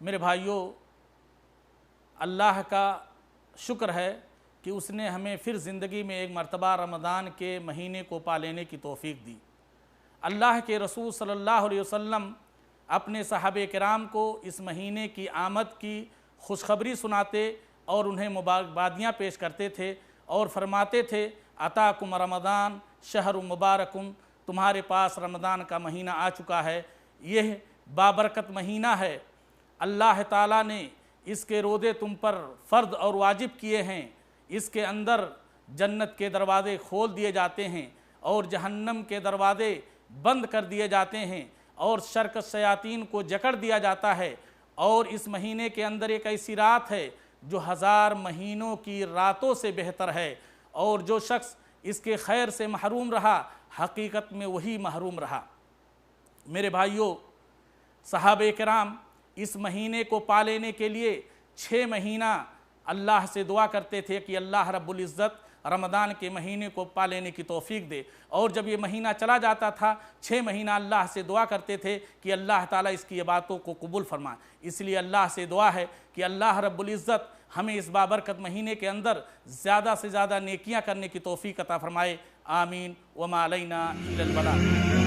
मेरे भाइयों, अल्लाह का शुक्र है कि उसने हमें फिर ज़िंदगी में एक मरतबा रमज़ान के महीने को पा लेने की तौफ़ीक दी। अल्लाह के रसूल सल्लल्लाहु अलैहि वसल्लम अपने सहाबे किराम को इस महीने की आमद की खुशखबरी सुनाते और उन्हें मुबारकबादियाँ पेश करते थे और फरमाते थे अताकुम रमज़ान शहर मुबारकुम, तुम्हारे पास रमज़ान का महीना आ चुका है, यह बाबरकत महीना है। अल्लाह ताला ने इसके रोज़े तुम पर फ़र्द और वाजिब किए हैं। इसके अंदर जन्नत के दरवाज़े खोल दिए जाते हैं और जहन्नम के दरवाज़े बंद कर दिए जाते हैं और शर्क शयातीन को जकड़ दिया जाता है। और इस महीने के अंदर एक ऐसी रात है जो 1000 महीनों की रातों से बेहतर है, और जो शख्स इसके खैर से महरूम रहा हकीकत में वही महरूम रहा। मेरे भाइयों, सहाबे किराम इस महीने को पा लेने के लिए 6 महीना अल्लाह से दुआ करते थे कि अल्लाह रब्बुल इज़्ज़त रमज़ान के महीने को पा लेने की तौफ़ीक दे। और जब ये महीना चला जाता था 6 महीना अल्लाह से दुआ करते थे कि अल्लाह ताला इसकी इबादतों को कबूल फरमाए। इसलिए अल्लाह से दुआ है कि अल्लाह रब्बुल इज़्ज़त हमें इस बाबरकत महीने के अंदर ज़्यादा से ज़्यादा नेकियां करने की तौफ़ीक अता फरमाए। आमीन। वमा अलैना इल्लल बलाग।